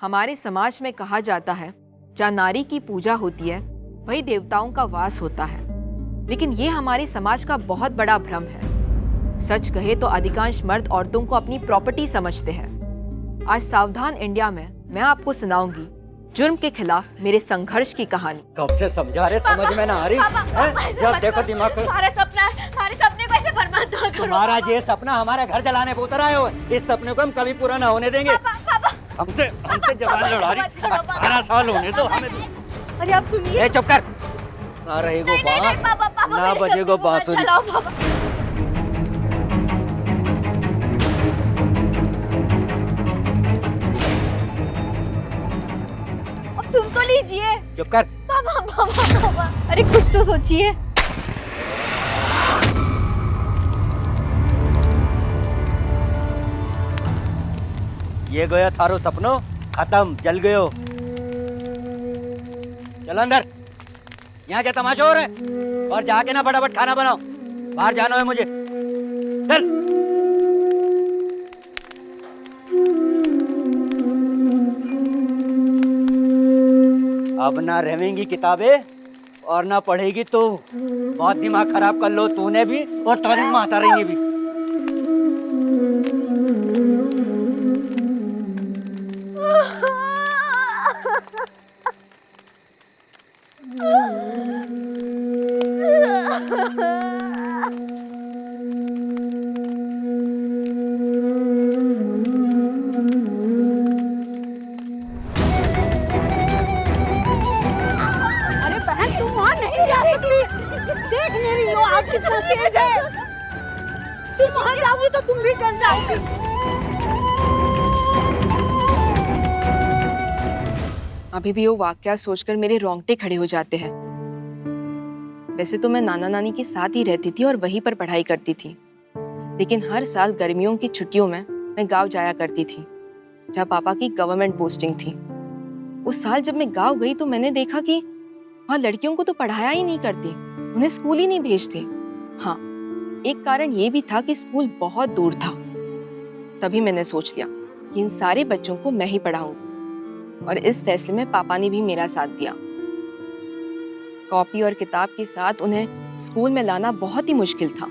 हमारे समाज में कहा जाता है, जहाँ नारी की पूजा होती है वही देवताओं का वास होता है। लेकिन ये हमारे समाज का बहुत बड़ा भ्रम है। सच कहे तो अधिकांश मर्द औरतों को अपनी प्रॉपर्टी समझते हैं। आज सावधान इंडिया में मैं आपको सुनाऊंगी जुर्म के खिलाफ मेरे संघर्ष की कहानी। कब से समझा रहे, समझ में ना आ रही है? जब देखो दिमाग को। हमारा सपना है, हमारे सपने को ऐसे बर्बाद ना करो। हमारा ये सपना हमारे घर जलाने को उतर आए हो, इस सपने को हम कभी पूरा ना होने देंगे। हमसे जवान लड़ा रही, 18 साल होने दो हमें। अरे आप सुनिए। चुप कर। ना रहेगो बांस, ना बजेगो बांसुरी। अब सुन तो लीजिए। चुप कर। पापा, अरे कुछ तो सोचिए। ये गया थारो सपनो, खत्म, जल गयो। चलो अंदर, यहाँ क्या तमाशा हो रहा है? और जाके ना फटाफट खाना बनाओ, बाहर जाना है मुझे। चल। अब ना रहेंगी किताबें और ना पढ़ेगी तो बहुत दिमाग खराब कर लो तूने भी और तुम्हारी माता रहेंगी भी। देख मेरी यो आग कितना तेज है। तुम वहां जाओगी तो तुम भी जल जाओगी। अभी भी वो वाकया सोचकर मेरे रोंगटे खड़े हो जाते हैं। वैसे तो मैं नाना नानी के साथ ही रहती थी और वहीं पर पढ़ाई करती थी, लेकिन हर साल गर्मियों की छुट्टियों में मैं गांव जाया करती थी, जहाँ पापा की गवर्नमेंट पोस्टिंग थी। उस साल जब मैं गांव गई तो मैंने देखा कि वहाँ लड़कियों को तो पढ़ाया ही नहीं करते, उन्हें स्कूल ही नहीं भेजते। हाँ, एक कारण ये भी था कि स्कूल बहुत दूर था। तभी मैंने सोच लिया कि इन सारे बच्चों को मैं ही पढ़ाऊंगी, और इस फैसले में पापा ने भी मेरा साथ दिया। कॉपी और किताब के साथ उन्हें स्कूल में लाना बहुत ही मुश्किल था,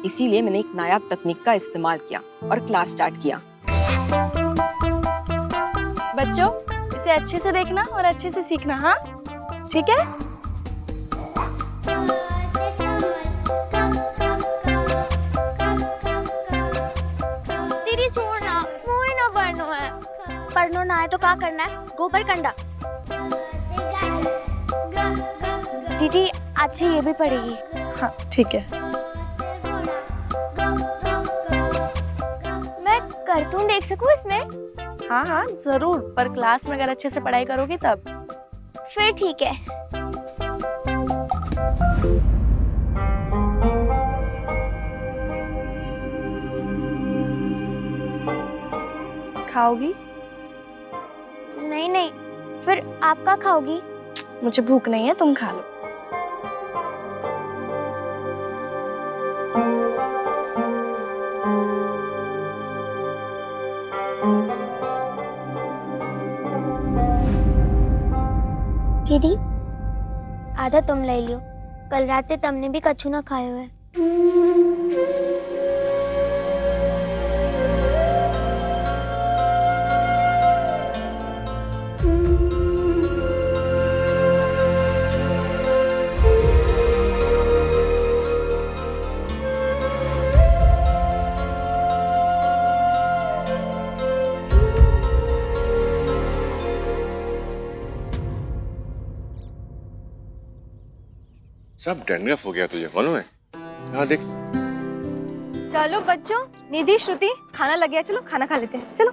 इसीलिए मैंने एक नायाब तकनीक का इस्तेमाल किया और क्लास स्टार्ट किया। बच्चों, इसे अच्छे से देखना और अच्छे से सीखना, हाँ? ठीक है? दीदी छोड़ना, मुझे ना पढ़ना है। पढ़ना ना है तो क्या करना है? गोबर कंडा। दीदी आज से ये भी पढ़ेगी। हाँ, ठीक है। मैं कार्टून देख सकूं इसमें? हाँ हाँ जरूर, पर क्लास में अगर अच्छे से पढ़ाई करोगी तब। फिर ठीक है। खाओगी? नहीं नहीं, फिर आप क्या खाओगी? मुझे भूख नहीं है, तुम खा लो। दीदी आधा तुम ले लियो, कल रात तुमने भी कछु ना खायो है। सब डैंड्रफ हो गया तुझे, मालूम है? हाँ देख। चलो बच्चों, निधि, श्रुति, खाना लग गया, चलो खाना खा लेते हैं। चलो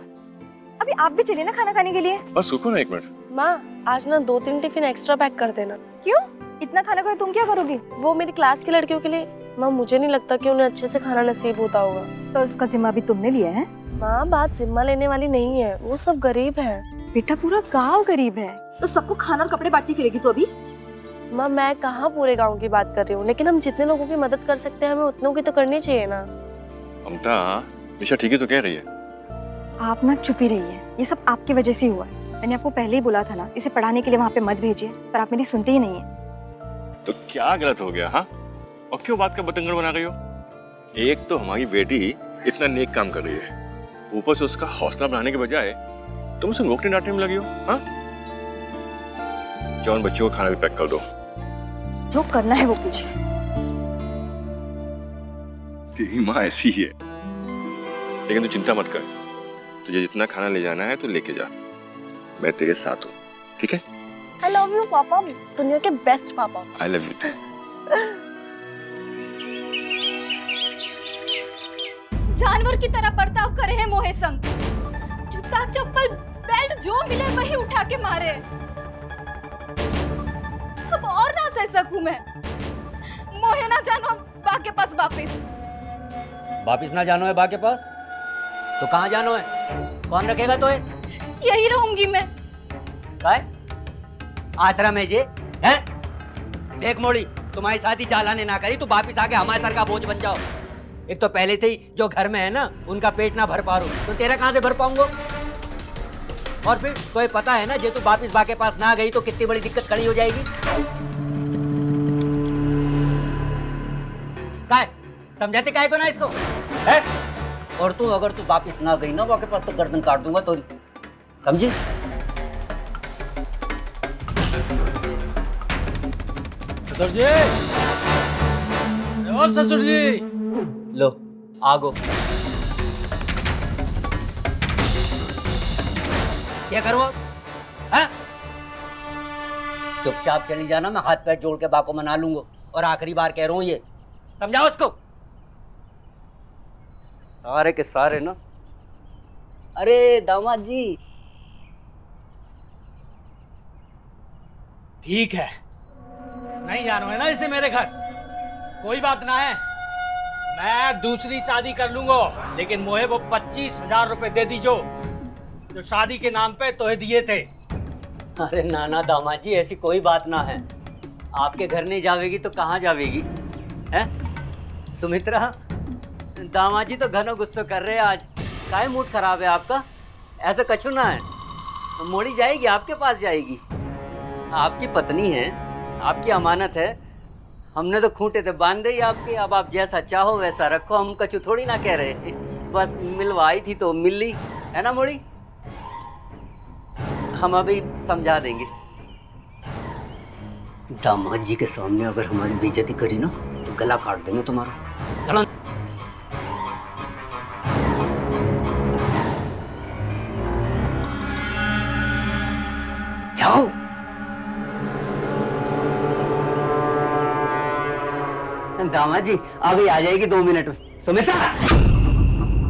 अभी आप भी चलिए ना खाना खाने के लिए। बस रुको ना एक मिनट। माँ, आज ना 2-3 टिफिन एक्स्ट्रा पैक कर देना। क्यों? इतना खाना खाए तुम क्या करोगी? वो मेरी क्लास की लड़कियों के लिए। माँ, मुझे नहीं लगता कि उन्हें अच्छे से खाना नसीब होता होगा। तो उसका जिम्मा भी तुमने लिया है? माँ, बात जिम्मा लेने वाली नहीं है, वो सब गरीब है। बेटा पूरा गांव गरीब है, तो सबको खाना और कपड़े बांटती फिरेगी तू अभी? माँ, मैं कहाँ पूरे गांव की बात कर रही हूँ, लेकिन हम जितने लोगों की मदद कर सकते हैं हमें उतनों की तो करनी चाहिए ना। ममता, निशा ठीक है तो कह रही है। आप ना चुप ही रहिए, ये सब आपकी वजह से हुआ है। मैंने आपको पहले ही बोला था ना, इसे पढ़ाने के लिए वहाँ पे मत भेजिए, पर आप मेरी सुनते ही नहीं है। तो क्या गलत हो गया? हाँ, और क्यों बात का बतंगड़ बना रही हो? एक तो हमारी बेटी इतना नेक काम कर रही है, ऊपर से उसका हौसला बढ़ाने के बजाय तुम उसे रोकने डांटने में लगी हो। हाँ, जॉन बच्चों को खाना भी पैक कर दो। जो करना है वो कीजिए। तेरी माँ ऐसी ही है, लेकिन तू चिंता मत कर। तुझे जितना खाना ले जाना है तू लेके जा, मैं तेरे साथ हूँ, ठीक है? I love you पापा, दुनिया के बेस्ट पापा। I love you. जानवर की तरह बर्ताव करे हैं मोहे संग। जूता चप्पल बेल्ट जो मिले वही उठा के मारे। अब और ना सह सकूं मैं। मोहे ना जानो बा के पास वापिस ना जानो है बा के पास? तो कहाँ जानो है? कौन रखेगा तो है? यही रहूंगी मैं। काय? आश्रम है जे? हैं? देख मोड़ी, तुम्हारी शादी चालाने ना करी तो वापिस आके हमारे सर का बोझ बन जाओ। एक तो पहले से ही जो घर में है ना, उनका पेट ना भर पा रू, तो तेरा कहाँ से भर पाऊंगा? और फिर तो ये पता है ना, जे तू वापिस बा के पास ना गई तो कितनी बड़ी दिक्कत खड़ी हो जाएगी। काय? समझाते काय को ना इसको? है? और तू अगर तू वापिस ना गई ना बा के पास तो गर्दन काट दूंगा तोरी, समझी? ससुर जी, और ससुर जी, लो आगो। क्या करो? हाँ? चुपचाप चली जाना, मैं हाथ पैर जोड़ के बाको मना लूंगा, और आखिरी बार कह रहा हूं ये, समझाओ उसको। सारे के सारे ना। अरे दामाद जी, ठीक है, नहीं जानो है ना इसे मेरे घर, कोई बात ना है। मैं दूसरी शादी कर लूंगा, लेकिन मोहे वो 25,000 रुपए दे दीजो जो शादी के नाम पे तोहे दिए थे। अरे नाना दामाद जी, ऐसी कोई बात ना है। आपके घर नहीं जावेगी तो कहाँ जावेगी? हैं? सुमित्रा, दामाद जी तो घनो गुस्सा कर रहे हैं आज। काहे मूड खराब है आपका? ऐसा कछु ना है, मोड़ी जाएगी, आपके पास जाएगी। आपकी पत्नी है, आपकी अमानत है। हमने तो खूंटे थे बांध दी आपके, अब आप जैसा चाहो वैसा रखो, हम कछु थोड़ी ना कह रहे। बस मिलवाई थी तो मिल ली, है ना मोड़ी? हम अभी समझा देंगे। दामाद जी के सामने अगर हमारी बेइज्जती करी ना तो गला काट देंगे तुम्हारा। चलो। जाओ। दामाद जी अभी आ जाएगी 2 मिनट में। सुमित्रा,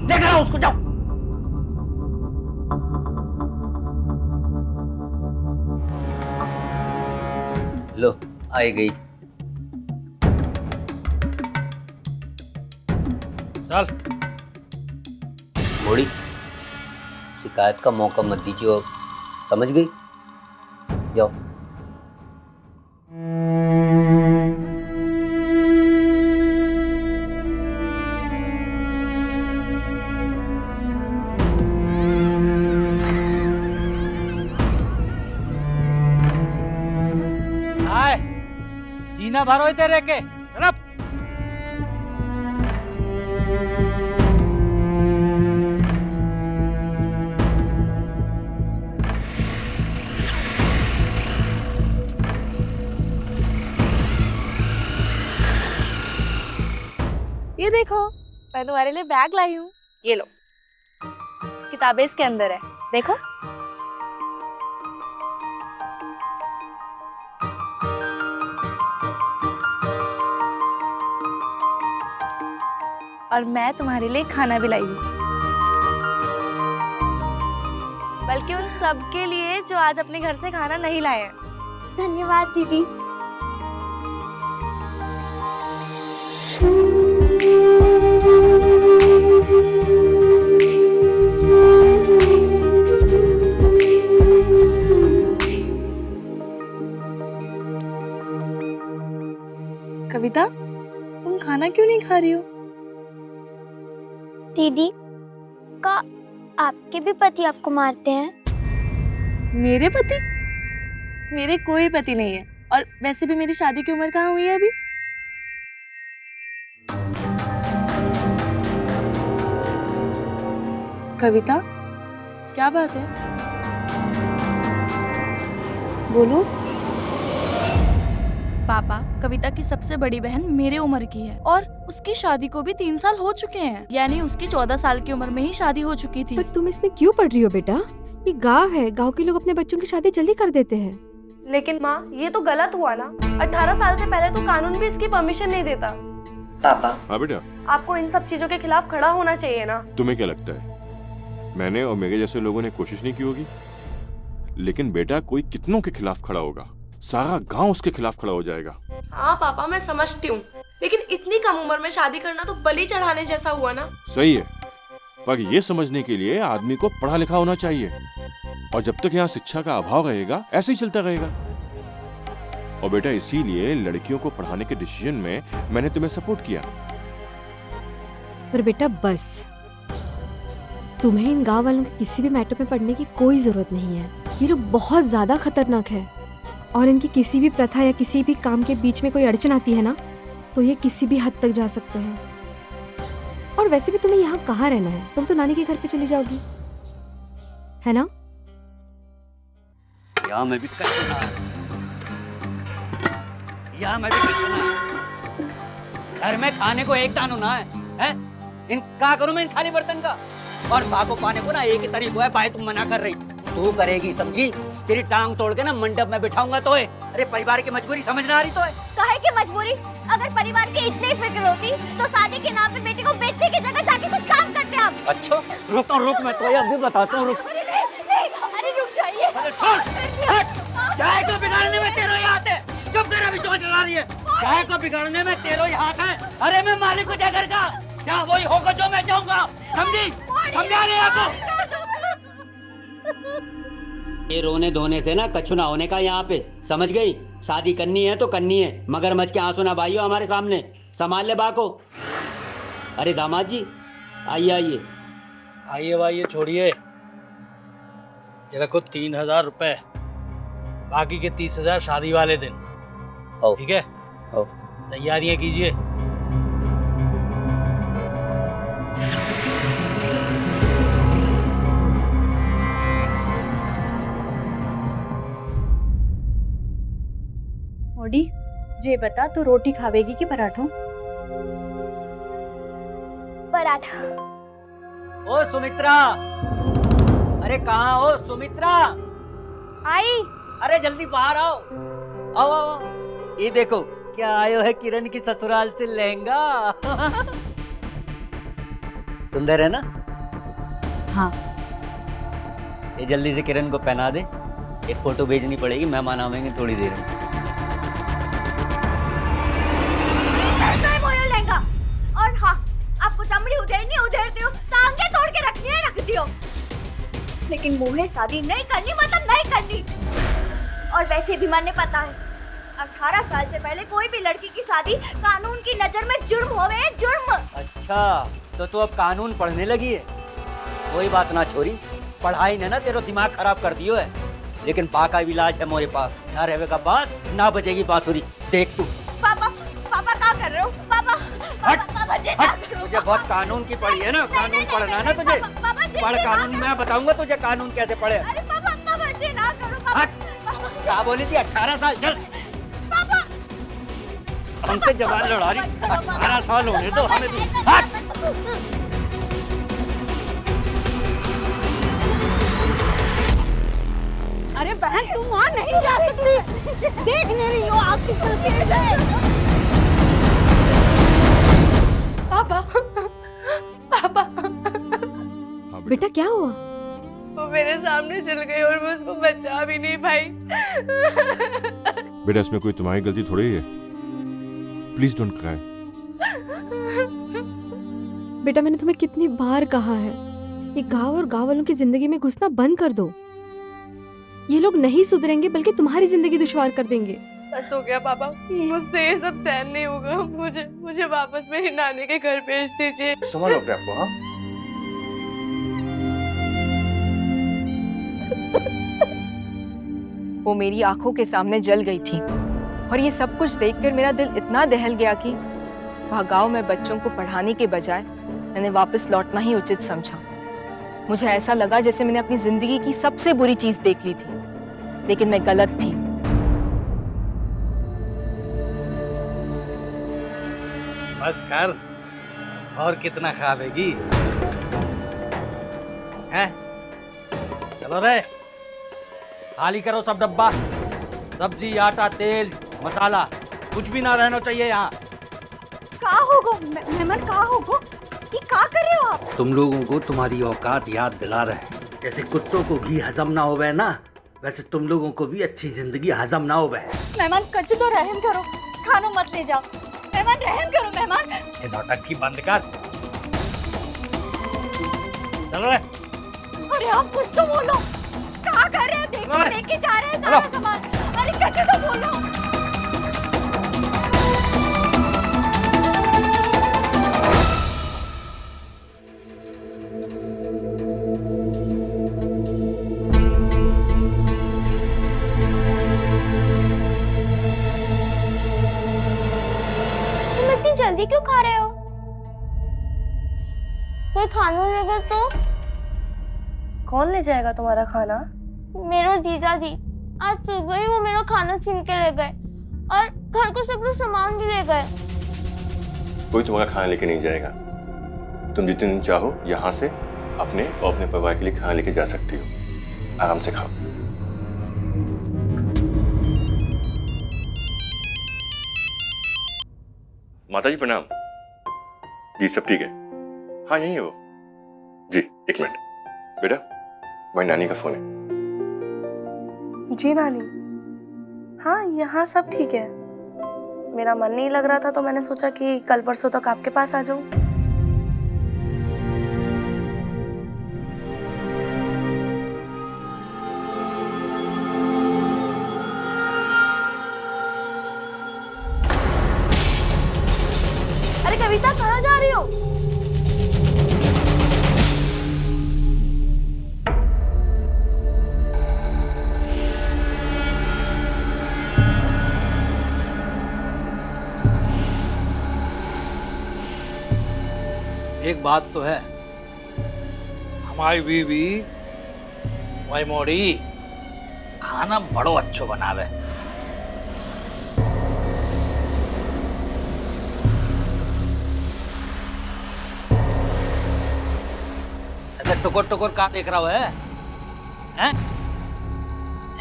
देख रहा उसको, जाओ। लो आई गई। चल। मोड़ी, शिकायत का मौका मत दीजिए, समझ गई? जाओ। आए, जीना भरो है तेरे के। चल। ये देखो, मैं तुम्हारे लिए बैग लाई हूँ। ये लो, किताबें इसके अंदर है, देखो। और मैं तुम्हारे लिए खाना भी लाई हूँ, बल्कि उन सब के लिए जो आज अपने घर से खाना नहीं लाए हैं। धन्यवाद दीदी। कविता, तुम खाना क्यों नहीं खा रही हो? दीदी का आपके भी पति आपको मारते हैं? मेरे पति? मेरे कोई पति नहीं है। और वैसे भी मेरी शादी की उम्र कहाँ हुई है अभी? कविता, क्या बात है? बोलो। पापा, कविता की सबसे बड़ी बहन मेरे उम्र की है और उसकी शादी को भी 3 साल हो चुके हैं। यानी उसकी 14 साल की उम्र में ही शादी हो चुकी थी। पर तुम इसमें क्यों पढ़ रही हो बेटा? ये गांव है, गांव के लोग अपने बच्चों की शादी जल्दी कर देते हैं। लेकिन माँ, ये तो गलत हुआ ना। 18 साल से पहले तो कानून भी इसकी परमिशन नहीं देता। पापा। हाँ बेटा। आपको इन सब चीजों के खिलाफ खड़ा होना चाहिए ना। तुम्हें क्या लगता है मैंने और मेरे जैसे लोगों ने कोशिश नहीं की होगी? लेकिन बेटा, कोई कितनों के खिलाफ खड़ा होगा? सारा गांव उसके खिलाफ खड़ा हो जाएगा। हाँ पापा, मैं समझती हूँ, लेकिन इतनी कम उम्र में शादी करना तो बलि चढ़ाने जैसा हुआ ना। सही है, पर ये समझने के लिए आदमी को पढ़ा लिखा होना चाहिए। और जब तक यहाँ शिक्षा का अभाव रहेगा, ऐसे ही चलता रहेगा। और बेटा, इसीलिए लड़कियों को पढ़ाने के डिसीजन में मैंने तुम्हें सपोर्ट किया। पर बेटा बस, तुम्हें इन गांव वालों के किसी भी मैटर में पढ़ने की कोई जरूरत नहीं है। ये लोग बहुत ज्यादा खतरनाक है और इनकी किसी भी प्रथा या किसी भी काम के बीच में कोई अड़चन आती है ना, तो ये किसी भी हद तक जा सकते हैं। और वैसे भी तुम्हें यहाँ कहाँ रहना है? तुम तो नानी के घर पे चली जाओगी, है ना? यहाँ मैं भी घर में खाने को एक दानो ना है? इन क्या करूं मैं इन खाली बर्तन का? और बा को पाने को ना एक ही तरीका है। भाई तुम मना कर रही, तू करेगी, समझी? तेरी टांग तोड़ के ना मंडप में बिठाऊंगा तो है। अरे परिवार की मजबूरी समझ ना आ रही तो है? काहे की मजबूरी? अगर परिवार की इतनी फिक्र होती तो शादी के नाम पे बेटी को बेचने की जगह जाके कुछ काम करते आप। अच्छा रुक मैं तो अभी बताता हूँ। रुक। अरे रुक जाइए। चाय को बिगाड़ने में तेरा ही हाथ है। चुप कर, अभी चोट चला रही है। चाय को बिगाड़ने में तेरा ही हाथ है। अरे मैं मालिक हूँ घर का, जहाँ वही होगा जो मैं चाहूंगा, समझी? समझा रहे आपको? ये रोने धोने से ना कछु ना होने का यहाँ पे, समझ गई? शादी करनी है तो करनी है, मगरमच्छ के आंसू ना बहाइयो हमारे सामने। संभाल ले बा को। अरे दामाद जी, आइए आइए भाई, छोड़िए। ये रखो 3000 रुपए, बाकी के 30,000 शादी वाले दिन। ठीक है? तैयारियां कीजिए। ओडी, जे बता, तू रोटी खावेगी कि पराठों? पराठा। ओ सुमित्रा, अरे कहाँ हो सुमित्रा? आई। अरे जल्दी बाहर आओ। आओ। ये देखो क्या आयो है किरण की ससुराल से लहंगा। सुंदर है ना? हाँ। ये जल्दी से किरण को पहना दे, एक फोटो भेजनी पड़ेगी, मेहमान आवेंगे थोड़ी देर में। लहंगा। और हाँ, आपको चमड़ी उधेरती हो, टांगे तोड़ के रखनी है रख दियो। लेकिन मुझे शादी नहीं करनी, मतलब नहीं करनी। और वैसे भी मैंने पता है, 18 साल से पहले कोई भी लड़की की शादी कानून की नजर में जुर्म होवे, जुर्म। अच्छा, तो तू अब कानून पढ़ने लगी है? कोई बात ना छोरी, पढ़ाई ने ना तेरा दिमाग खराब कर दियो है। लेकिन बा का इलाज है मोरे पास। ना रहेगा का बांस, ना बजेगी बांसुरी। देख तू। पापा क्या कर रहे हो? पापा जी ना करो। तुझे बहुत कानून की पढ़ी है ना, कानून पढ़ना है ना तुझे। पढ़ कानून, मैं बताऊंगा तुझे कानून कैसे पढ़े। अरे पापा जी ना करो। हट, क्या बोली थी? 18 साल? चल हमसे जबान लड़ा रही। 18 साल होने दो हमें भी। हट। अरे बहन, तुम वहाँ नहीं जा सकती। देख नहीं रही हो आपकी तस्वीर है। पापा। बेटा क्या हुआ? वो मेरे सामने चल गई और मैं उसको बचा भी नहीं पाई। बेटा, इसमें कोई तुम्हारी गलती थोड़ी है। Please don't cry. बेटा, मैंने तुम्हें कितनी बार कहा है, ये गांव और गांव वालों की जिंदगी में घुसना बंद कर दो। ये लोग नहीं सुधरेंगे, बल्कि तुम्हारी जिंदगी दुश्वार कर देंगे। बस हो गया पापा, मुझसे ये सब सहन नहीं होगा। मुझे वापस मेरी नानी के घर भेज दीजिए। समझ लो क्या आपको? हाँ, वो मेरी आंखों के सामने जल गई थी। और ये सब कुछ देखकर मेरा दिल इतना दहल गया कि वहाँ गाँव में बच्चों को पढ़ाने के बजाय मैंने वापस लौटना ही उचित समझा। मुझे ऐसा लगा जैसे मैंने अपनी जिंदगी की सबसे बुरी चीज देख ली थी, लेकिन मैं गलत थी। बस कर, और कितना खावेगी? हैं? चलो रे, खाली करो सब डब्बा। सब्जी, आटा, तेल, मसाला कुछ भी ना रहना चाहिए यहाँ। का होगो मेहमान, का होगो? ये का कर रहे हो आप? तुम लोगों को तुम्हारी औकात याद दिला रहे हैं। जैसे कुत्तों को घी हजम ना होवे ना, वैसे तुम लोगों को भी अच्छी जिंदगी हजम ना होवे। मेहमान कच्चू तो रहम करो, खानो मत ले जाओ। मेहमान रहम करो मेहमान। ये नौटंकी बंद कर। चलो रे। अरे आप कुछ तो बोलो, क्या कर रहे हो? देखो लेके जा रहे हैं सारा सामान। अरे कच्चू तो बोलो। जल्दी क्यों खा रहे हो? कोई खाना लेगा तो? कौन ले जाएगा तुम्हारा खाना? मेरा जीजा जी। आज सुबह ही वो मेरा खाना छीन के ले गए और घर को सब लोग सामान भी ले गए। कोई तुम्हारा खाना लेके नहीं जाएगा। तुम जितने दिन चाहो यहाँ से अपने और अपने परिवार के लिए खाना लेके जा सकती हो। आराम से खाओ। माता जी प्रणाम। जी सब ठीक है? हाँ यही है वो। जी एक मिनट बेटा, मेरी नानी का फोन है। जी नानी, हाँ यहाँ सब ठीक है। मेरा मन नहीं लग रहा था तो मैंने सोचा कि कल परसों तक आपके पास आ जाऊं। अरे कविता, कहाँ जा रही हो? एक बात तो है, हमारी बीवी वही मोड़ी खाना बड़ो अच्छो बनावे। ऐसे टुकुर टुकुर का देख रहा है? हैं?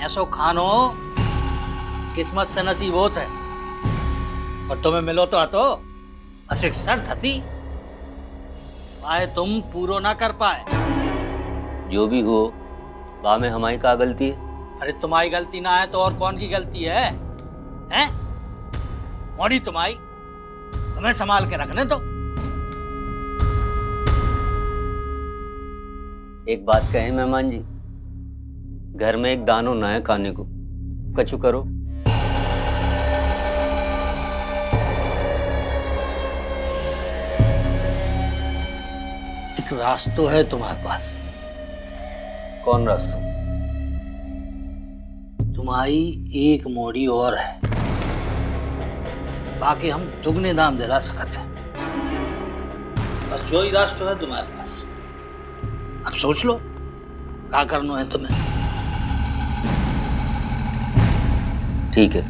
ऐसो खानो किस्मत से नसीब होत है और तुम्हें मिलो तो आतो अशिक्षण थी आए, तुम पूरो ना कर पाए। जो भी हो, बा में हमारी का गलती है? अरे तुम्हारी गलती ना है तो और कौन की गलती है? हैं? मोड़ी तुम्हारी, तुम्हें संभाल के रखने दो। एक बात कहें मेहमान जी, घर में एक दानो ना है खाने को, कछु करो। एक रास्तो है तुम्हारे पास। कौन रास्ता? तुम्हारी एक मोड़ी और है, बाकी हम दुगने दाम दिला सकते हैं। बस जो ही रास्ता है तुम्हारे पास, अब सोच लो क्या करना है तुम्हें। ठीक है।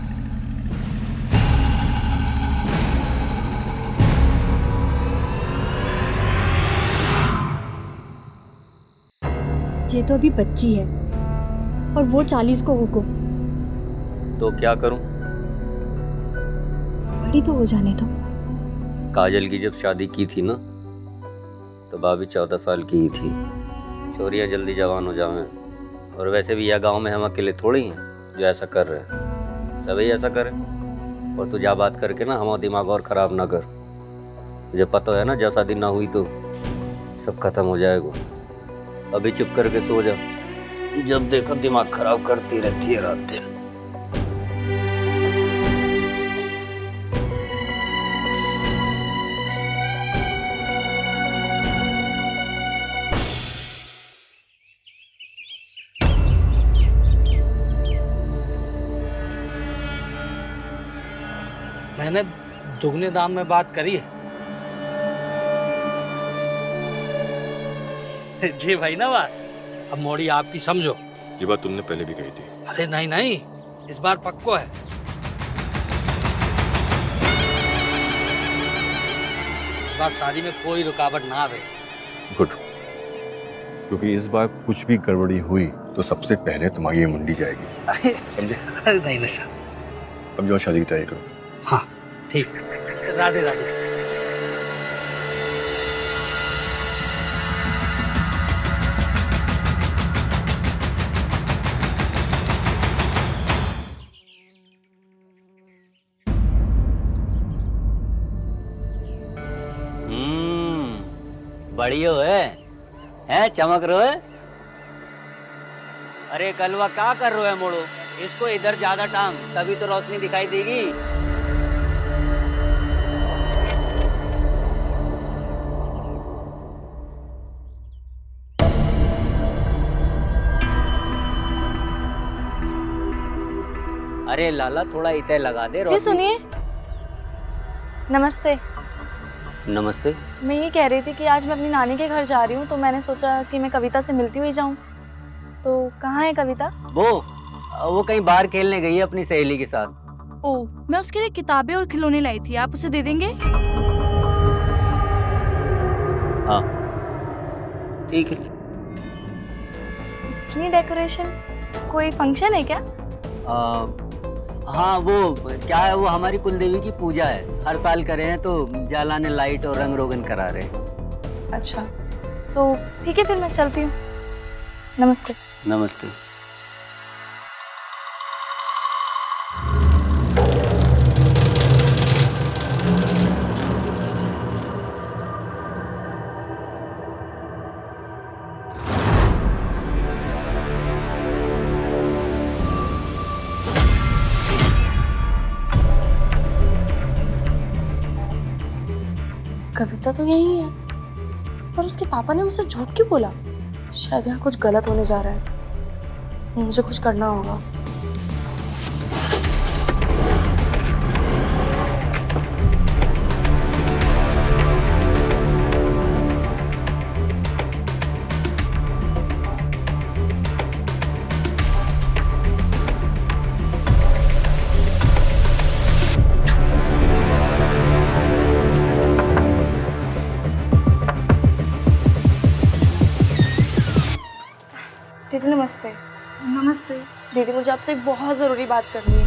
ये तो अभी बच्ची है और वो 40 को होको। तो क्या करूं? बड़ी तो हो जाने दो। काजल की जब शादी की थी ना, तो भाभी 14 साल की ही थी। चोरियां जल्दी जवान हो जावें, और वैसे भी यह गांव में हम अकेले थोड़ी हैं जो ऐसा कर रहे हैं, सभी ऐसा करें। और तू जा बात करके ना हमारा दिमाग और खराब ना कर। मुझे पता है ना, जब शादी ना हुई तो सब खत्म हो जाएगा। अभी चुप करके सो जा, जब देखो दिमाग खराब करती रहती है रात दिन। मैंने दुगने दाम में बात करी है। जी भाई ना बात, अब मोड़ी आपकी समझो। ये बात तुमने पहले भी कही थी। अरे नहीं नहीं, इस बार पक्को है। इस बार शादी में कोई रुकावट ना आवे। गुड, क्योंकि इस बार कुछ भी गड़बड़ी हुई तो सबसे पहले तुम्हारी ये मुंडी जाएगी, समझे? अरे नहीं नहीं सर। अब जाओ शादी की तैयारी करो। हाँ ठीक, राधे राधे। बढ़ियो है चमक रो है। अरे कलवा क्या कर रहे है मोड़ो, इसको इधर ज्यादा टांग, तभी तो रोशनी दिखाई देगी। अरे लाला थोड़ा इधर लगा दे। जी सुनिए। नमस्ते। नमस्ते। मैं ये कह रही थी कि आज मैं अपनी नानी के घर जा रही हूँ, तो मैंने सोचा कि मैं कविता से मिलती हुई जाऊँ। तो कहाँ है कविता? वो कहीं बाहर खेलने गई है अपनी सहेली के साथ। ओ, मैं उसके लिए किताबें और खिलौने लाई थी, आप उसे दे देंगे? हाँ ठीक है। इतनी डेकोरेशन, कोई फंक्शन है क्या? हाँ वो क्या है, वो हमारी कुलदेवी की पूजा है, हर साल करे हैं तो जालाने लाइट और रंग रोगन करा रहे हैं। अच्छा, तो ठीक है फिर मैं चलती हूँ। नमस्ते। नमस्ते। कविता तो यही है, पर उसके पापा ने मुझसे झूठ क्यों बोला? शायद यहाँ कुछ गलत होने जा रहा है, मुझे कुछ करना होगा। दीदी नमस्ते। नमस्ते। दीदी मुझे आपसे एक बहुत ज़रूरी बात करनी है।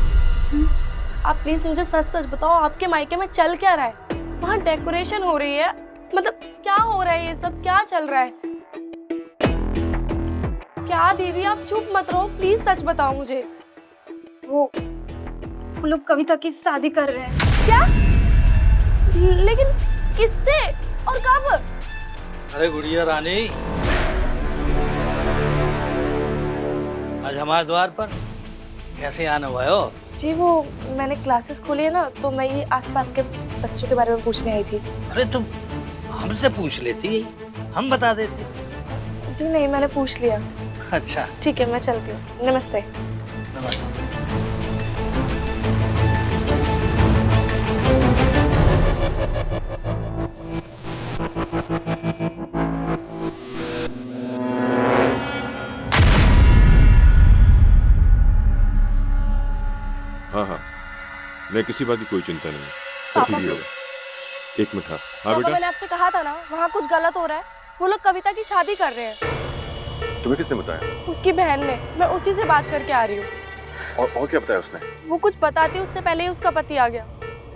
आप प्लीज़ मुझे सच सच बताओ, आपके मायके में चल क्या रहा है? वहाँ डेकोरेशन हो रही है, मतलब क्या हो रहा है, ये सब क्या चल रहा है? क्या दीदी आप चुप मत रहो, प्लीज़ सच बताओ मुझे। वो लोग कविता की शादी कर रहे हैं। क्या? लेकिन किससे और कब? अरे गुड़िया रानी, आज हमारे द्वार पर कैसे आने हुए हो? जी वो मैंने क्लासेस खोली है ना, तो मैं ये आसपास के बच्चों के बारे में पूछने आई थी। अरे तुम हमसे पूछ लेती, हम बता देते। जी नहीं, मैंने पूछ लिया। अच्छा ठीक है, मैं चलती हूँ। नमस्ते। नमस्ते। हाँ हाँ, मैं किसी बात की कोई चिंता नहीं, सब ठीक ही होगा। एक मिनट। हाँ पापा, बेटा, मैंने आपसे कहा था ना, वहाँ कुछ गलत हो रहा है। वो लोग कविता की शादी कर रहे हैं। तुम्हें किसने बताया? उसकी बहन ने। मैं उसी से बात करके आ रही हूँ। और क्या बताया उसने? वो कुछ बताती उससे पहले ही उसका पति आ गया।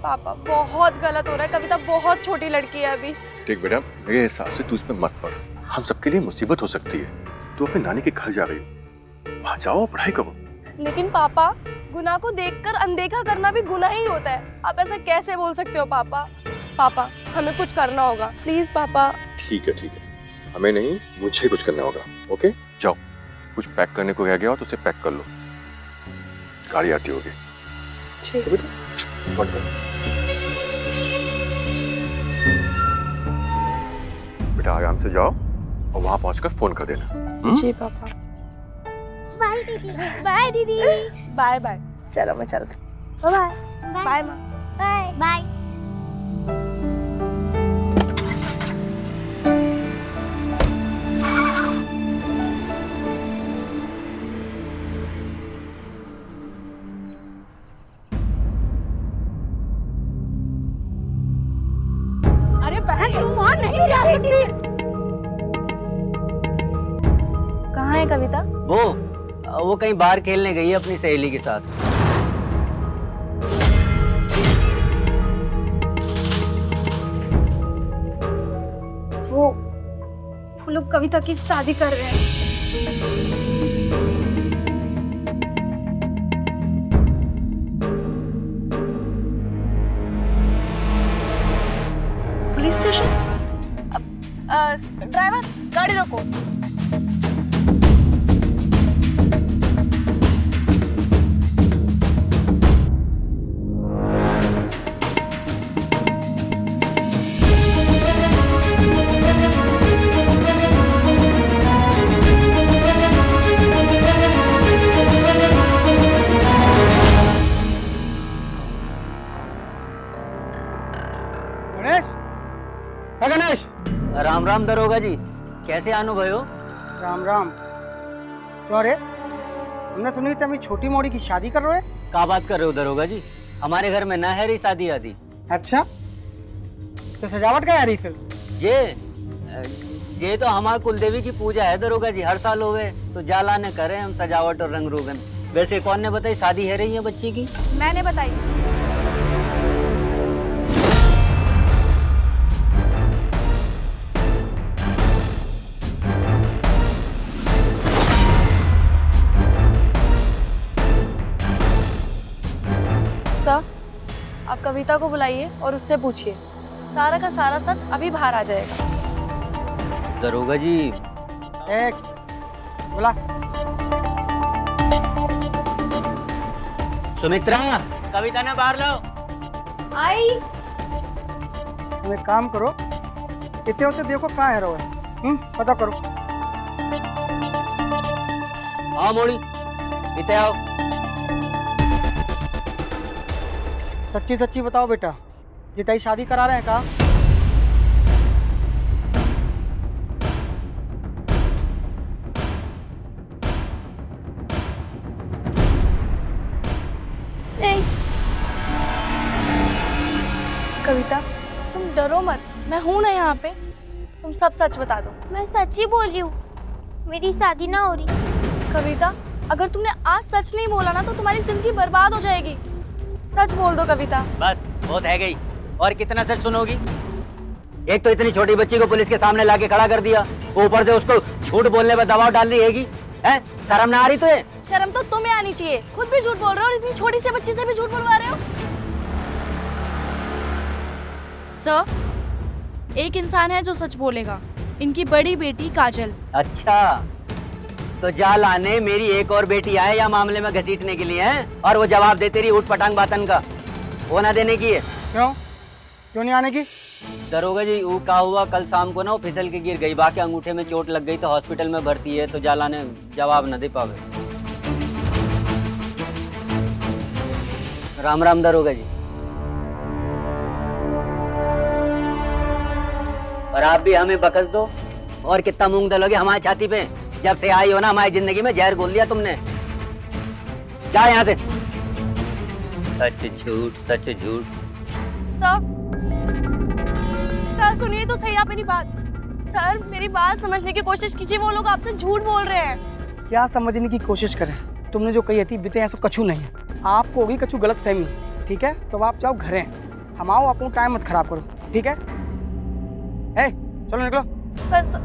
पापा बहुत गलत हो रहा है, कविता बहुत छोटी लड़की है अभी। देख बेटा, मेरे हिसाब से तू इस पे मत पड़, हम सबके लिए मुसीबत हो सकती है। तू अपनी नानी के घर जा रही हो, वहाँ जाओ पढ़ाई करो। लेकिन पापा, गुनाह को देखकर अनदेखा करना भी गुनाह ही होता है। आप ऐसा कैसे बोल सकते हो पापा? पापा हमें कुछ करना होगा, प्लीज पापा। ठीक है, हमें नहीं, मुझे कुछ करना होगा। ओके जाओ, कुछ पैक करने को रह गया हो तो उसे पैक कर लो, गाड़ी आती होगी। ठीक है बेटा, आराम से जाओ और वहां पहुंचकर फोन कर देना। जी पापा। बाय दीदी। बाय दीदी। Bye bye. चलो मैं चलती हूँ। Bye bye. बाय माँ। Bye bye. अरे बहन तुम वहाँ नहीं जा सकती। कहाँ है कविता? वो कहीं बाहर खेलने गई है अपनी सहेली के साथ। वो लोग कविता की शादी कर रहे हैं। Police station? ड्राइवर गाड़ी रोको। गणेश, राम राम दरोगा जी, कैसे आनु भयो? राम राम। क्यों रे, हमने सुनी थी अभी छोटी मोड़ी की शादी कर रहे हो? क्या बात कर रहे हो दरोगा जी, हमारे घर में ना है रही शादी आदि। अच्छा, तो सजावट क्या है रही फिर? जे तो हमारे कुलदेवी की पूजा है दरोगा जी, हर साल होवे तो जाला ने करे हम सजावट और रंग रोगन। वैसे कौन ने बताई शादी है रही है बच्ची की? मैंने बताई। सर, आप कविता को बुलाइए और उससे पूछिए, सारा का सारा सच अभी बाहर आ जाएगा। दरोगा जी, एक बोला। सुमित्रा, कविता ने बाहर लाओ। आई। तुम एक काम करो, इतने होते देखो कहाँ है रोए, पता करो। आओ मोड़ी, इतने आओ। सच्ची सच्ची बताओ बेटा, जिताई शादी करा रहे हैं कहा? नहीं। कविता, तुम डरो मत, मैं हूं ना यहाँ पे। तुम सब सच बता दो। मैं सच ही बोल रही हूँ, मेरी शादी ना हो रही। कविता, अगर तुमने आज सच नहीं बोला ना तो तुम्हारी जिंदगी बर्बाद हो जाएगी। सच बोल दो कविता। बस बहुत है गई, और कितना सच सुनोगी? एक तो इतनी छोटी बच्ची को पुलिस के सामने लाके खड़ा कर दिया, ऊपर से उसको झूठ बोलने पर दबाव डाल रही हैगी। हैं? शर्म ना आ रही तुझे? शर्म तो तुम्हें आनी चाहिए, खुद भी झूठ बोल रहे हो और इतनी छोटी सी बच्ची से भी झूठ बोलवा रहे हो। सर, एक इंसान है जो सच बोलेगा, इनकी बड़ी बेटी काजल। अच्छा, तो जा लाने मेरी एक और बेटी आए या मामले में घसीटने के लिए हैं, और वो जवाब देती रही उठ पटांग बातन का, वो ना देने की है। क्यों नहीं आने की? दरोगा जी, वो क्या हुआ कल शाम को ना वो फिसल के गिर गई, बाकी अंगूठे में चोट लग गई तो हॉस्पिटल में भर्ती है, तो जाला ने जवाब न दे पावे। राम राम दरोगा जी। और आप भी हमें बकस दो, और कितना मूंग दलोगे हमारी छाती पे? जब से आई हो ना हमारी जिंदगी में जहर घोल दिया तुमने। जा यहाँ से। सच झूठ, सच झूठ। सर, सुनिए तो सही आप मेरी बात। सर, मेरी बात समझने की कोशिश कीजिए, वो लोग आपसे झूठ बोल रहे हैं। क्या समझने की कोशिश करें? तुमने जो कही थी बीते ऐसा कछु नहीं है, आपको होगी कछु गलत फहमी, ठीक है? तो आप जाओ घरे, हम आओ, अपना टाइम मत खराब करो, ठीक है? चलो निकलो। बस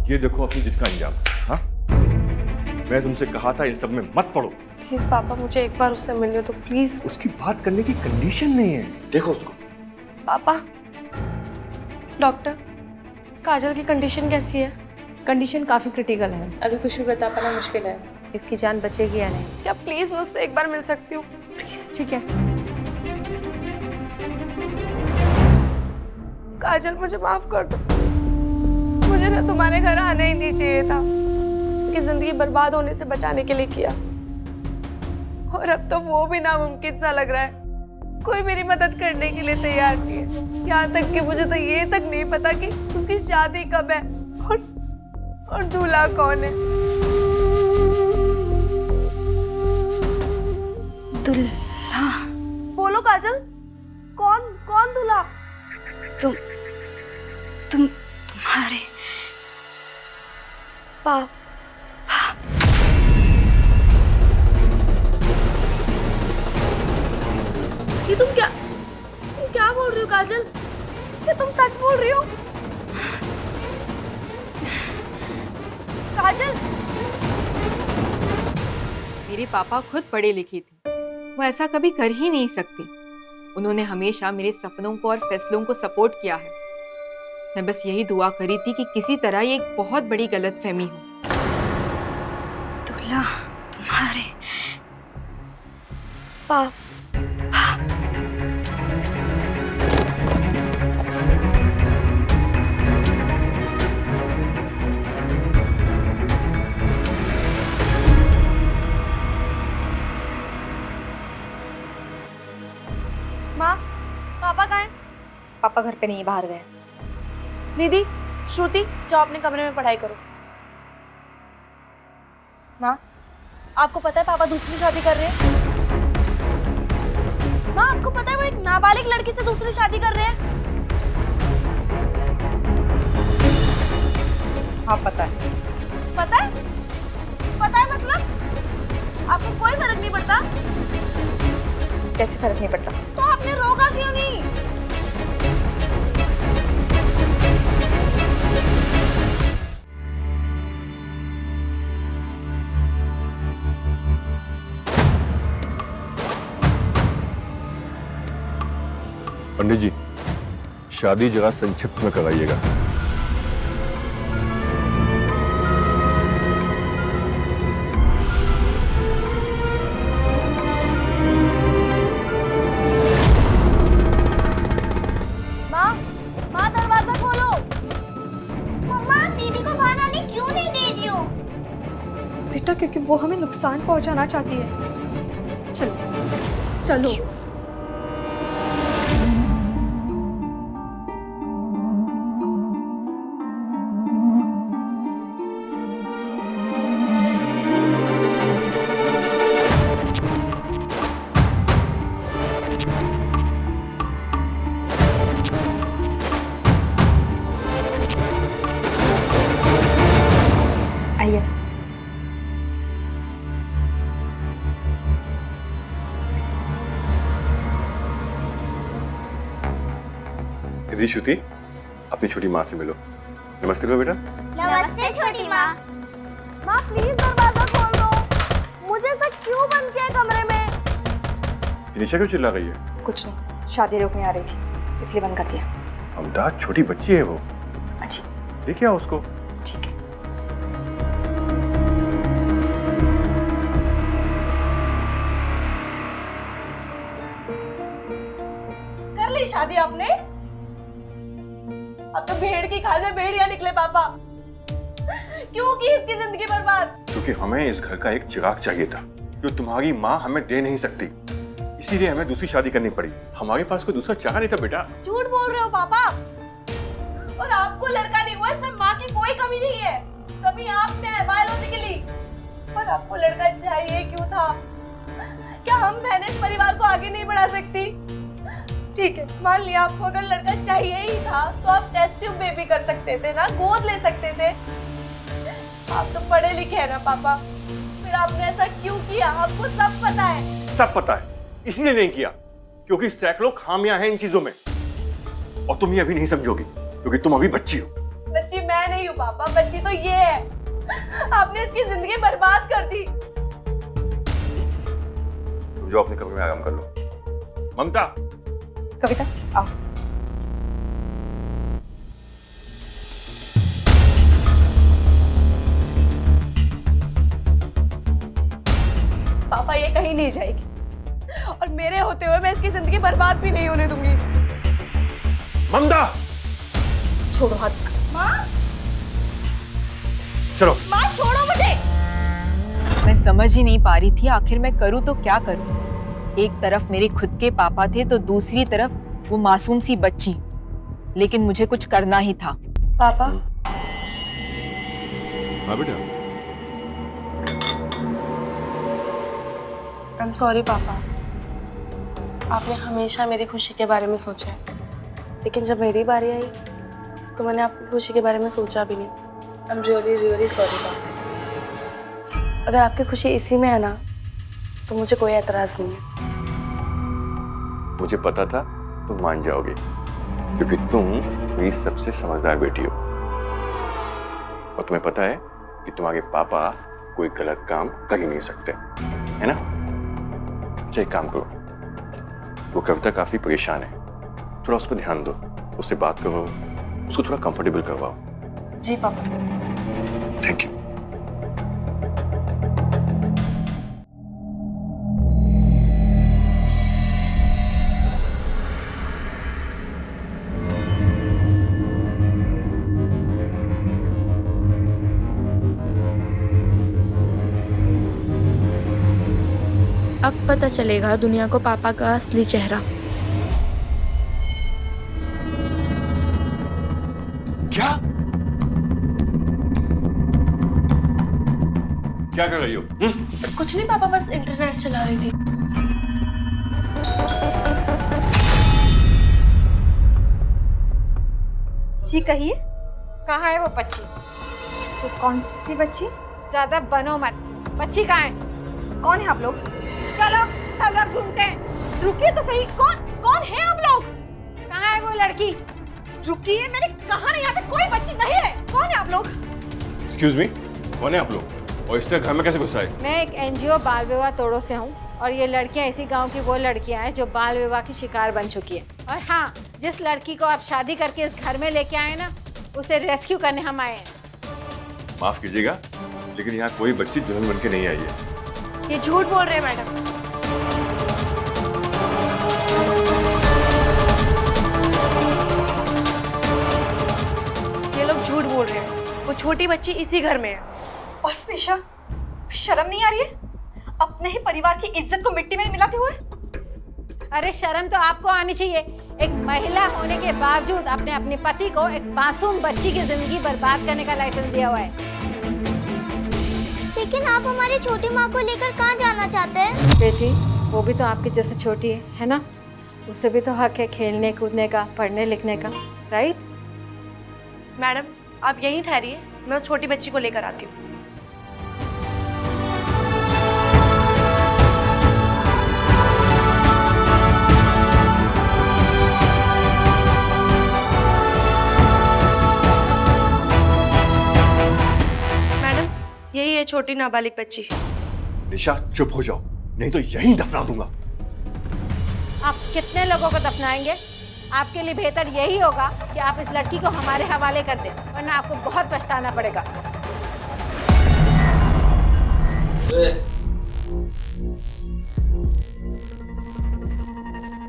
ये देखो अपनी जिद का अंजाम। हाँ, मैं तुमसे कहा था इन सब में मत पड़ो। प्लीज पापा, मुझे एक बार उससे मिलने दो प्लीज। उसकी बात करने की कंडीशन नहीं है, देखो उसको। पापा, डॉक्टर, काजल की कंडीशन कैसी है? कंडीशन काफ़ी क्रिटिकल है, अभी कुछ भी बता पाना मुश्किल है। इसकी जान बचेगी या नहीं? क्या प्लीज मुझसे एक बार मिल सकती हूँ? प्लीज। ठीक है। काजल मुझे माफ कर दो, मुझे ना तुम्हारे घर आना ही नहीं चाहिए था, कि जिंदगी बर्बाद होने से बचाने के लिए किया, और अब तो वो भी नामुमकिन सा लग रहा है। कोई मेरी मदद करने के लिए तैयार नहीं है, यहाँ तक कि मुझे तो ये तक नहीं पता कि उसकी शादी कब है और दूल्हा कौन है। दूल्हा? बोलो काजल, कौन दूल्हा? तुम्हारे पापा। ये तुम क्या बोल रही हो काजल? ये तुम सच बोल रही हो? काजल, मेरे पापा खुद पढ़े लिखे थे, वो ऐसा कभी कर ही नहीं सकते। उन्होंने हमेशा मेरे सपनों को और फैसलों को सपोर्ट किया है। मैं बस यही दुआ करी थी कि किसी तरह ये एक बहुत बड़ी गलतफहमी हो। दूल्हा तुम्हारे पापा। माँ, पापा कहाँ हैं? पापा घर पे नहीं, बाहर गए। निधि, श्रुति, जाओ अपने कमरे में पढ़ाई करो। माँ, आपको पता है पापा दूसरी शादी कर रहे हैं? माँ, आपको पता है वो एक नाबालिग लड़की से दूसरी शादी कर रहे हैं? हाँ पता है। पता है? पता है मतलब? आपको कोई फर्क नहीं पड़ता? कैसे फर्क नहीं पड़ता? तो आपने रोका क्यों नहीं? पंडित जी, शादी जरा संक्षिप्त में कराइएगा। माँ, दरवाजा खोलो। मम्मा, दीदी को बाहर आने क्यों नहीं दे रही हो? बेटा क्योंकि वो हमें नुकसान पहुंचाना चाहती है। चलो। आइए। यदि श्रुति, अपनी छोटी माँ से मिलो। नमस्ते करो बेटा। नमस्ते छोटी माँ। माँ प्लीज दरवाजा खोल दो, मुझे ऐसा क्यों बंद किया कमरे में? निशा क्यों चिल्ला रही है? कुछ नहीं, शादी रोकने आ रही थी, इसलिए बंद कर दिया। ममता, छोटी बच्ची है वो। अच्छी। लेके आओ उसको। ठीक है। कर ली शादी आपने? अब तो भेड़ की खाल में भेड़िया निकले पापा। क्यों की इसकी जिंदगी बर्बाद? क्योंकि हमें इस घर का एक चिराग चाहिए था जो तुम्हारी माँ हमें दे नहीं सकती, इसीलिए हमें दूसरी शादी करनी पड़ी। हमारे पास कोई दूसरा चारा नहीं था बेटा। झूठ बोल रहे हो पापा। और आपको लड़का नहीं हुआ, इसमें माँ की कोई कमी नहीं है। कमी आप में है बायोलॉजिकली। पर आपको लड़का चाहिए क्यों था? क्या हम बहनें इस परिवार को आगे नहीं बढ़ा सकती? ठीक है, मान लिया आपको अगर लड़का चाहिए ही था तो आप टेस्ट ट्यूब बेबी कर सकते थे ना, गोद ले सकते थे। आप तो पढ़े लिखे हैं ना पापा, फिर आपने ऐसा क्यों किया? आपको सब पता है। सब पता है, इसलिए नहीं किया क्योंकि सैकड़ों खामियां हैं इन चीजों में, और तुम ये अभी नहीं समझोगी क्योंकि तुम अभी बच्ची हो। बच्ची मैं नहीं हूँ पापा, बच्ची तो ये है। आपने इसकी जिंदगी बर्बाद कर दी। तुम जो अपने कमरे में आराम कर लो। ममता, कविता आओ। नहीं जाएगी और मेरे होते हुए मैं इसकी जिंदगी बर्बाद भी नहीं होने दूंगी। ममता, छोड़ो हाथ इसका। माँ, चलो। माँ छोड़ो मुझे। मैं समझ ही नहीं पा रही थी आखिर मैं करूँ तो क्या करूँ। एक तरफ मेरे खुद के पापा थे तो दूसरी तरफ वो मासूम सी बच्ची, लेकिन मुझे कुछ करना ही था। पापा। हाँ बेटा। आई एम सॉरी पापा, आपने हमेशा मेरी खुशी के बारे में सोचा है, लेकिन जब मेरी बारी आई तो मैंने आपकी खुशी के बारे में सोचा भी नहीं। I am really really sorry पापा। अगर आपकी खुशी इसी में है ना तो मुझे कोई एतराज़ नहीं है। मुझे पता था तुम मान जाओगे, क्योंकि तुम मेरी सबसे समझदार बेटी हो और तुम्हें पता है कि तुम्हारे पापा कोई गलत काम कर ही नहीं सकते, है ना? अच्छा एक काम करो, वो कविता काफी परेशान है, थोड़ा उस पर ध्यान दो, उससे बात करो, उसको थोड़ा कंफर्टेबल करवाओ। जी पापा। Thank you. अब पता चलेगा दुनिया को पापा का असली चेहरा। क्या क्या कर रही हो? कुछ नहीं पापा, बस इंटरनेट चला रही थी। जी कहिए। कहाँ है वो बच्ची? तो कौन सी बच्ची? ज्यादा बनो मत। बच्ची कहाँ है? कौन है आप लोग? चलो सब लोग ढूंढते हैं। रुकिए तो सही, कौन है आप लोग? कहाँ है वो लड़की? रुकिए, मैंने कहा ना यहाँ पे कोई बच्ची नहीं है। कौन है आप लोग? एक्सक्यूज मी, कौन है आप लोग और इस तरह घर में कैसे घुस आए? मैं एक NGO बाल विवाह तोड़ो से हूँ और ये लड़कियाँ इसी गांव की वो लड़कियाँ हैं जो बाल विवाह की शिकार बन चुकी है। और हाँ, जिस लड़की को आप शादी करके इस घर में लेके आए ना, उसे रेस्क्यू करने हम आए हैं। माफ कीजिएगा, लेकिन यहाँ कोई बच्ची दुल्हन बन के नहीं आई है। ये झूठ बोल रहे हैं मैडम। ये लोग झूठ बोल रहे हैं। वो छोटी बच्ची इसी घर में है। बस निशा, शर्म नहीं आ रही है? अपने ही परिवार की इज्जत को मिट्टी में मिलाते हुए। अरे शर्म तो आपको आनी चाहिए। एक महिला होने के बावजूद आपने अपने पति को एक मासूम बच्ची की जिंदगी बर्बाद करने का लाइसेंस दिया हुआ है। लेकिन आप हमारी छोटी माँ को लेकर कहाँ जाना चाहते हैं? बेटी, वो भी तो आपकी जैसे छोटी है ना? उसे भी तो हक है खेलने कूदने का, पढ़ने लिखने का, राइट? मैडम आप यहीं ठहरिए, मैं उस छोटी बच्ची को लेकर आती हूँ। मैडम यही है छोटी नाबालिग बच्ची। निशा चुप हो जाओ, नहीं तो यहीं दफना दूंगा। आप कितने लोगों को दफनाएंगे? आपके लिए बेहतर यही होगा कि आप इस लड़की को हमारे हवाले कर दें, वरना आपको बहुत पछताना पड़ेगा।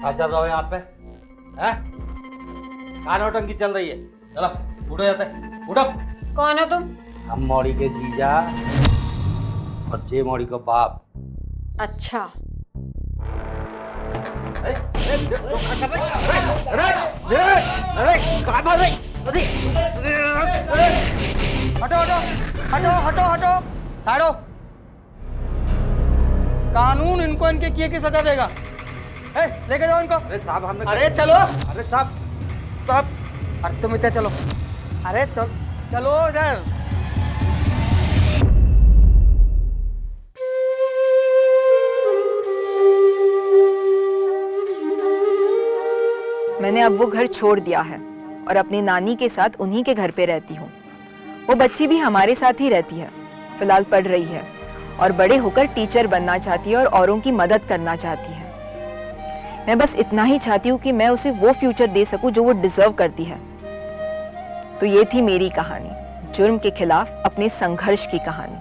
आ चल रहा हो यहाँ पे? हैं? कहाँ नौटंकी चल रही है? चलो उठो जाते हैं, उठो। कौन हो तुम? हम मौड़ी के जीजा और जे मौड़ी को बाप। अच्छा। अरे कहाँ भाग रही? हटो हटो हटो हटो हटो साइडो। कानून इनको इनके किए की सजा देगा। लेके जाओ इनको। अरे साहब हमने। अरे चलो। अरे साहब अरे तुम इधर चलो। अरे चलो इधर। मैंने अब वो घर छोड़ दिया है और अपनी नानी के साथ उन्हीं के घर पे रहती हूँ। वो बच्ची भी हमारे साथ ही रहती है, फिलहाल पढ़ रही है और बड़े होकर टीचर बनना चाहती है और औरों की मदद करना चाहती है। मैं बस इतना ही चाहती हूँ कि मैं उसे वो फ्यूचर दे सकूं जो वो डिजर्व करती है। तो ये थी मेरी कहानी, जुर्म के खिलाफ अपने संघर्ष की कहानी।